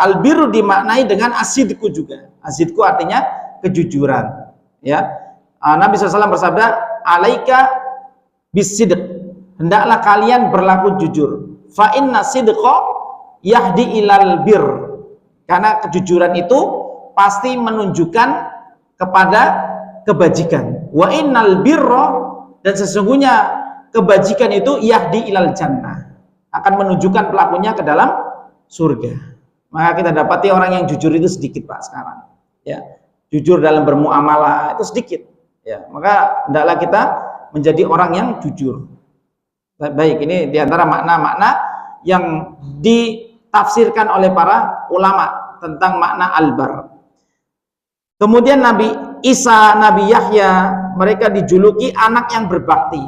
al-birru dimaknai dengan asidku juga. Asidku artinya kejujuran, ya. Nabi SAW bersabda, alaika bisidq, hendaklah kalian berlaku jujur. Fa inna sidqa yahdi ilal bir, karena kejujuran itu pasti menunjukkan kepada kebajikan. Wa innal birra, dan sesungguhnya kebajikan itu yahdi ilal jannah, akan menunjukkan pelakunya ke dalam surga. Maka kita dapati orang yang jujur itu sedikit Pak sekarang. Ya, jujur dalam bermuamalah itu sedikit. Ya, maka hendaklah kita menjadi orang yang jujur. Baik, ini diantara makna-makna yang ditafsirkan oleh para ulama tentang makna al-bar. Kemudian Nabi Isa, Nabi Yahya, mereka dijuluki anak yang berbakti.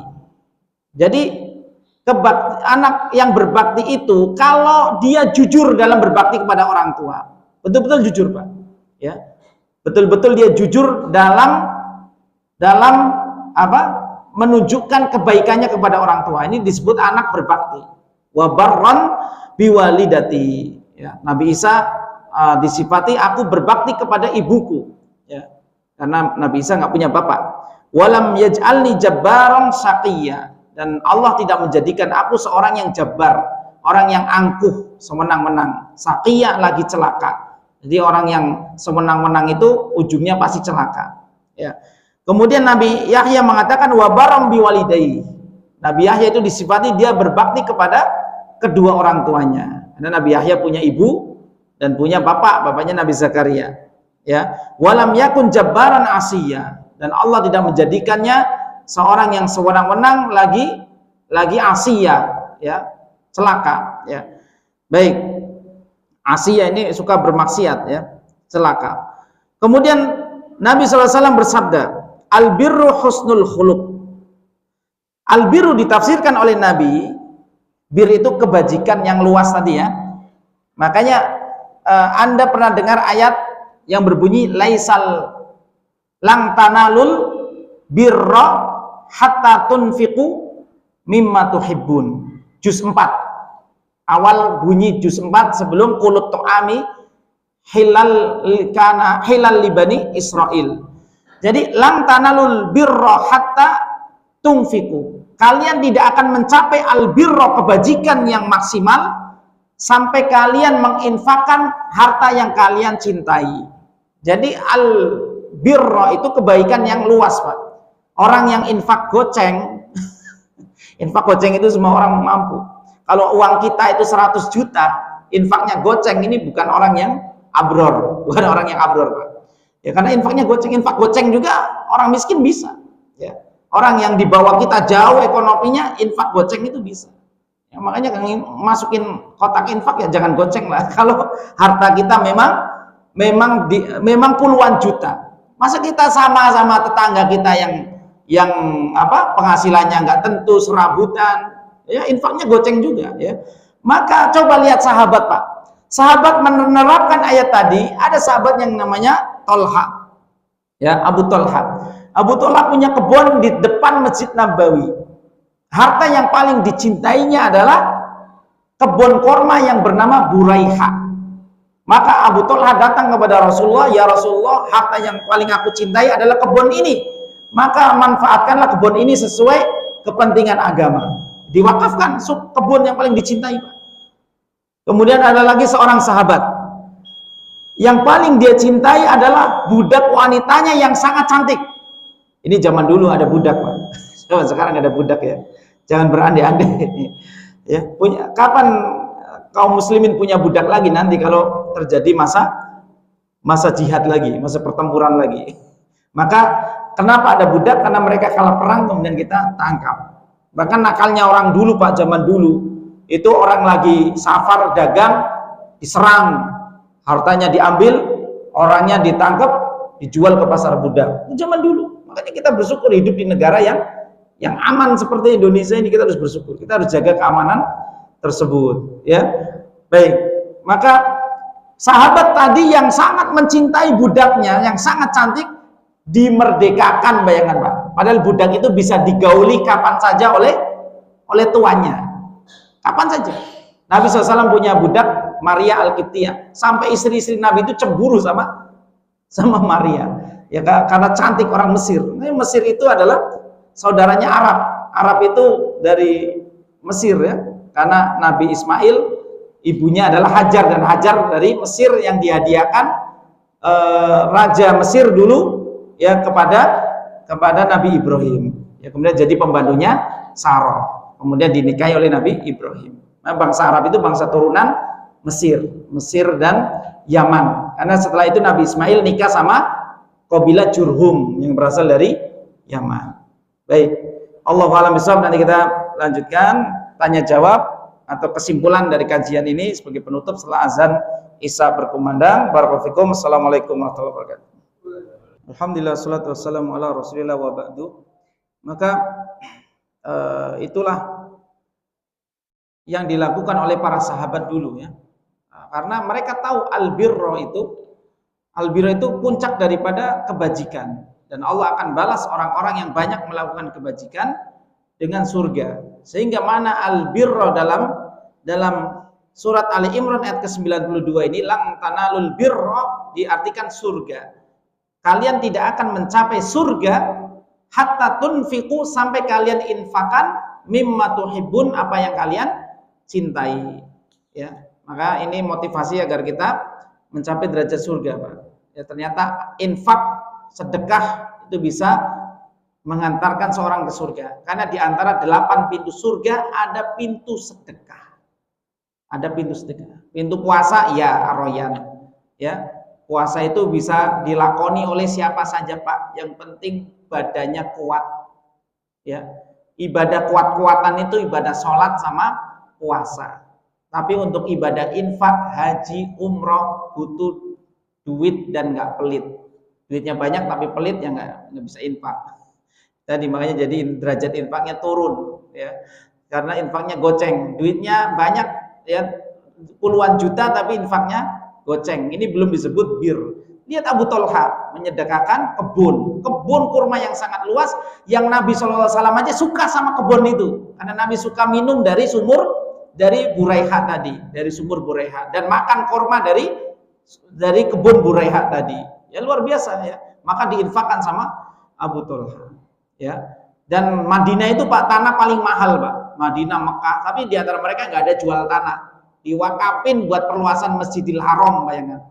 Jadi anak yang berbakti itu kalau dia jujur dalam berbakti kepada orang tua, betul-betul jujur Pak, ya, betul-betul dia jujur dalam apa, menunjukkan kebaikannya kepada orang tua. Ini disebut anak berbakti. Wa barran biwalidati. Ya, Nabi Isa disifati aku berbakti kepada ibuku. Ya, karena Nabi Isa nggak punya bapak. Walam yaj'alni jabbaran syaqiyya. Dan Allah tidak menjadikan aku seorang yang jabbar, orang yang angkuh, semenang-menang. Syaqiyya lagi celaka. Jadi orang yang semenang-menang itu ujungnya pasti celaka. Ya. Kemudian Nabi Yahya mengatakan wa barram biwalidayhi. Nabi Yahya itu disifati dia berbakti kepada kedua orang tuanya. Karena Nabi Yahya punya ibu dan punya bapak, bapaknya Nabi Zakaria. Ya, walam yakun jabbaran asiyya. Dan Allah tidak menjadikannya seorang yang sewenang-wenang lagi asiyya, ya, celaka, ya. Baik. Asiyya ini suka bermaksiat, ya, celaka. Kemudian Nabi SAW bersabda, al-birru husnul khuluq. Al-birru ditafsirkan oleh Nabi, bir itu kebajikan yang luas tadi, ya. Makanya Anda pernah dengar ayat yang berbunyi laisal lang tanalul birra hatta tunfiqu mimma tuhibbun. Juz 4. Awal bunyi juz 4 sebelum qulut tu'ami hilal li bani Israil. Jadi lan tanalul birra hatta tunfiqu. Kalian tidak akan mencapai al-birra, kebajikan yang maksimal, sampai kalian menginfakkan harta yang kalian cintai. Jadi al-birra itu kebaikan yang luas Pak. Orang yang infak goceng, infak goceng itu semua orang mampu. Kalau uang kita itu 100 juta, infaknya goceng, ini bukan orang yang abror, bukan orang yang abror Pak. Ya, karena infaknya goceng, infak goceng juga orang miskin bisa. Ya. Orang yang di bawah kita jauh ekonominya, infak goceng itu bisa. Ya, makanya masukin kotak infak ya jangan goceng lah. Kalau harta kita memang puluhan juta, masa kita sama tetangga kita yang apa penghasilannya nggak tentu, serabutan, ya infaknya goceng juga, ya. Maka coba lihat sahabat Pak, sahabat menerapkan ayat tadi. Ada sahabat yang namanya Tolha, ya, Abu Tolha. Abu Tolha punya kebun di depan Masjid Nabawi. Harta yang paling dicintainya adalah kebun korma yang bernama Buraiha. Maka Abu Tolha datang kepada Rasulullah, ya Rasulullah, harta yang paling aku cintai adalah kebun ini. Maka manfaatkanlah kebun ini sesuai kepentingan agama. Diwakafkan kebun yang paling dicintai. Kemudian ada lagi seorang sahabat yang paling dia cintai adalah budak wanitanya yang sangat cantik. Ini zaman dulu ada budak Pak. Sekarang ada budak, ya. Jangan berandai-andai. Ya, kapan kaum muslimin punya budak lagi nanti kalau terjadi masa jihad lagi, masa pertempuran lagi. Maka kenapa ada budak? Karena mereka kalah perang kemudian kita tangkap. Bahkan nakalnya orang dulu Pak, zaman dulu itu orang lagi safar dagang diserang, hartanya diambil, orangnya ditangkap, dijual ke pasar budak. Itu zaman dulu. Makanya kita bersyukur hidup di negara yang aman seperti Indonesia ini. Kita harus bersyukur. Kita harus jaga keamanan tersebut, ya. Baik. Maka sahabat tadi yang sangat mencintai budaknya yang sangat cantik dimerdekakan, bayangan Pak. Padahal budak itu bisa digauli kapan saja oleh tuannya. Kapan saja. Nabi SAW punya budak Maria Al-Qibtiyah. Sampai istri-istri Nabi itu cemburu sama Maria. Ya, karena cantik, orang Mesir. Nah, Mesir itu adalah saudaranya Arab. Arab itu dari Mesir, ya. Karena Nabi Ismail ibunya adalah Hajar, dan Hajar dari Mesir yang dihadiahkan Raja Mesir dulu, ya, kepada Nabi Ibrahim. Ya, kemudian jadi pembantunya Sarah. Kemudian dinikahi oleh Nabi Ibrahim. Nah, bangsa Arab itu bangsa turunan Mesir dan Yaman. Karena setelah itu Nabi Ismail nikah sama kabilah Jurhum yang berasal dari Yaman. Baik, Allahu a'lam bishawab. Nanti kita lanjutkan tanya jawab atau kesimpulan dari kajian ini sebagai penutup setelah azan Isya berkumandang. Barakallahu fikum. Assalamualaikum warahmatullahi wabarakatuh. Alhamdulillah, salatu wassalamu ala Rasulillah wa ba'du. Maka itulah yang dilakukan oleh para sahabat dulu ya. Karena mereka tahu albirro itu puncak daripada kebajikan, dan Allah akan balas orang-orang yang banyak melakukan kebajikan dengan surga. Sehingga mana albirro dalam surat Ali Imran ayat ke-92 ini, lang tanalul birro, diartikan surga. Kalian tidak akan mencapai surga hatta tunfiqu, sampai kalian infakkan mimma tuhibbun, apa yang kalian cintai ya. Maka ini motivasi agar kita mencapai derajat surga, Pak. Ya, ternyata infak, sedekah itu bisa mengantarkan seorang ke surga. Karena di antara 8 pintu surga ada pintu sedekah. Ada pintu sedekah. Pintu puasa ya Ar-Rayyan. Ya, puasa itu bisa dilakoni oleh siapa saja, Pak. Yang penting badannya kuat. Ya. Ibadah kuat-kuatan itu ibadah sholat sama puasa. Tapi untuk ibadah infak, haji, umroh butuh duit dan nggak pelit. Duitnya banyak tapi pelit ya nggak bisa infak. Tadi makanya jadi derajat infaknya turun ya. Karena infaknya goceng, duitnya banyak ya, puluhan juta tapi infaknya goceng. Ini belum disebut bir. Lihat Abu Thalha menyedekahkan kebun kurma yang sangat luas, yang Nabi SAW aja suka sama kebun itu. Karena Nabi suka minum dari sumur, dari Buraiha tadi, dari sumur Buraiha, dan makan kurma dari kebun Buraiha tadi. Ya luar biasa ya. Maka diinfakkan sama Abu Thalha. Ya. Dan Madinah itu Pak, tanah paling mahal Pak. Madinah, Mekah, tapi di antara mereka nggak ada jual tanah. Diwakafin buat perluasan Masjidil Haram, bayangkan.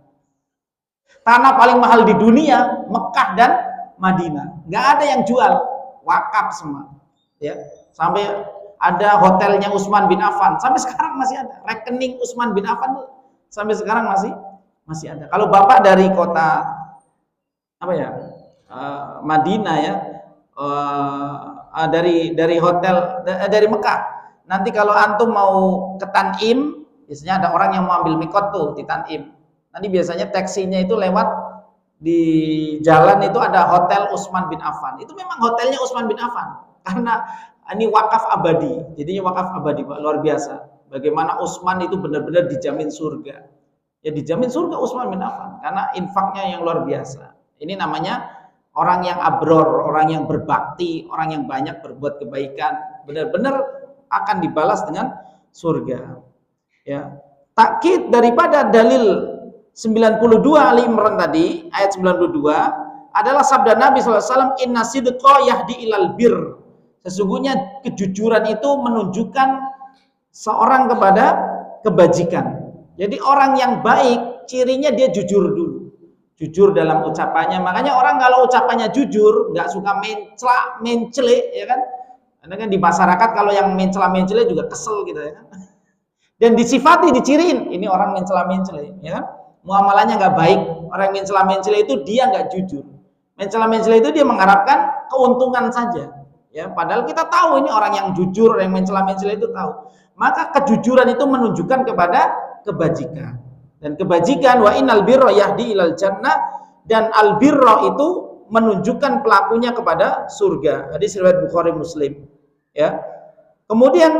Tanah paling mahal di dunia, Mekah dan Madinah. Nggak ada yang jual, wakaf semua. Ya. Sampai ada hotelnya Utsman bin Affan, sampai sekarang masih ada. Rekening Utsman bin Affan sampai sekarang masih ada. Kalau Bapak dari kota Madinah ya, dari hotel dari Mekah, nanti kalau antum mau ke Tanim, biasanya ada orang yang mau ambil mikot tuh di Tanim. Nanti biasanya taksinya itu lewat di jalan itu ada hotel Utsman bin Affan. Itu memang hotelnya Utsman bin Affan karena ini wakaf abadi, jadinya wakaf abadi Pak, luar biasa. Bagaimana Utsman itu benar-benar dijamin surga. Ya dijamin surga Utsman bin Affan karena infaknya yang luar biasa. Ini namanya orang yang abror, orang yang berbakti, orang yang banyak berbuat kebaikan, benar-benar akan dibalas dengan surga. Ya. Takkid daripada dalil 92 Ali Imran tadi, ayat 92 adalah sabda Nabi SAW, inna sidqa yahdi ilal bir. Sesungguhnya kejujuran itu menunjukkan seorang kepada kebajikan. Jadi orang yang baik, cirinya dia jujur dulu. Jujur dalam ucapannya. Makanya orang kalau ucapannya jujur, nggak suka mencela, ya kan? Karena kan di masyarakat kalau yang mencela juga kesel gitu ya kan. Dan disifati, diciriin, ini orang mencela, ya kan? Muamalahnya nggak baik. Orang yang mencela itu dia nggak jujur. Mencela itu dia mengharapkan keuntungan saja. Ya, padahal kita tahu ini orang yang jujur, yang mencela itu tahu. Maka kejujuran itu menunjukkan kepada kebajikan. Dan kebajikan wa innal birra yahdi ilal jannah, dan al birra itu menunjukkan pelakunya kepada surga. Hadis riwayat Bukhari Muslim. Ya. Kemudian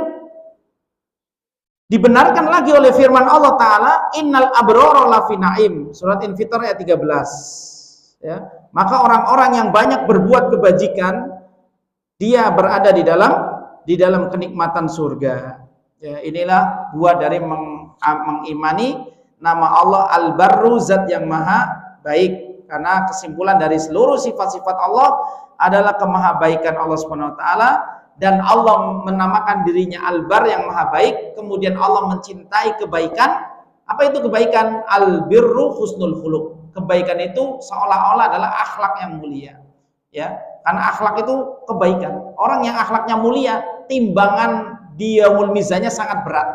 dibenarkan lagi oleh firman Allah Ta'ala, innal abrara lafi naim, surat Infitar ayat 13. Ya. Maka orang-orang yang banyak berbuat kebajikan, dia berada di dalam kenikmatan surga. Ya, inilah buah dari mengimani nama Allah Al-Barru, zat yang maha baik. Karena kesimpulan dari seluruh sifat-sifat Allah adalah kemahabaikan Allah Subhanahu wa taala, dan Allah menamakan dirinya Al-Bar yang maha baik. Kemudian Allah mencintai kebaikan. Apa itu kebaikan? Al-birru husnul khuluq. Kebaikan itu seolah-olah adalah akhlak yang mulia. Ya, karena akhlak itu kebaikan. Orang yang akhlaknya mulia, timbangan dia yaumul mizannya sangat berat.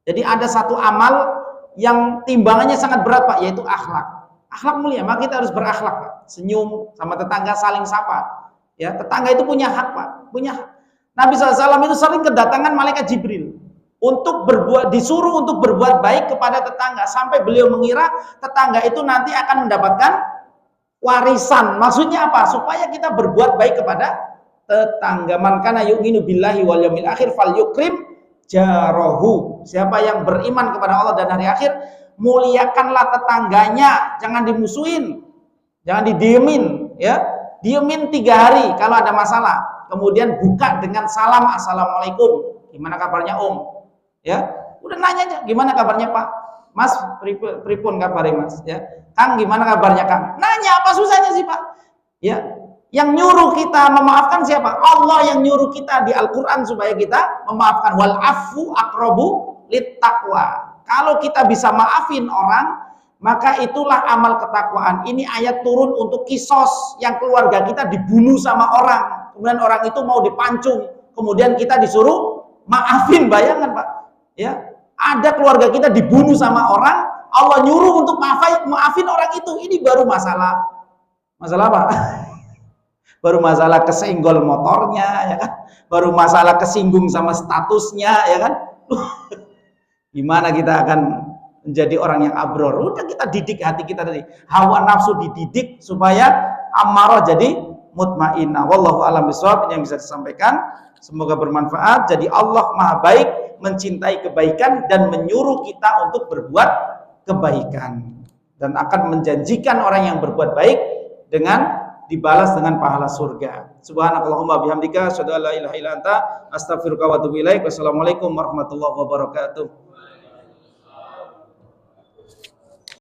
Jadi ada satu amal yang timbangannya sangat berat Pak, yaitu akhlak. Akhlak mulia, maka kita harus berakhlak Pak. Senyum sama tetangga, saling sapa. Ya, tetangga itu punya hak Pak, punya hak. Nabi SAW itu sering kedatangan malaikat Jibril untuk disuruh untuk berbuat baik kepada tetangga, sampai beliau mengira tetangga itu nanti akan mendapatkan warisan. Maksudnya apa? Supaya kita berbuat baik kepada tetangga. Man kana yu'minu billahi wal yaumil akhir falyukrim jarahu. Siapa yang beriman kepada Allah dan hari akhir, muliakanlah tetangganya, jangan dimusuhin, jangan didiemin, ya. Diemin 3 hari kalau ada masalah, kemudian buka dengan salam, assalamualaikum, gimana kabarnya Om, ya. Udah nanya aja, gimana kabarnya Pak, Mas, pripun kabarnya Mas, ya. Kang, gimana kabarnya Kang, nanya, apa susahnya sih Pak, ya. Yang nyuruh kita memaafkan siapa? Allah yang nyuruh kita di Al-Quran supaya kita memaafkan. Wal afu aqrabu lit taqwa. Kalau kita bisa maafin orang, maka itulah amal ketakwaan. Ini ayat turun untuk kisos, yang keluarga kita dibunuh sama orang, kemudian orang itu mau dipancung, kemudian kita disuruh maafin. Bayangan Pak, ya, ada keluarga kita dibunuh sama orang, Allah nyuruh untuk maafin orang itu. Ini baru masalah apa? Baru masalah kesenggol motornya, ya kan? Baru masalah kesinggung sama statusnya, ya kan? Gimana kita akan menjadi orang yang abror? Udah kita didik hati kita tadi, hawa nafsu dididik supaya amarah jadi mutmainnah. Wallahu a'lam bishawab. Ini yang bisa disampaikan, semoga bermanfaat. Jadi Allah Maha baik, mencintai kebaikan dan menyuruh kita untuk berbuat kebaikan, dan akan menjanjikan orang yang berbuat baik dengan dibalas dengan pahala surga. Subhanakallahumma bihamdika asyhadu an la ilaha illa anta astaghfiruka wa atubu ilaik. Wassalamualaikum warahmatullahi wabarakatuh.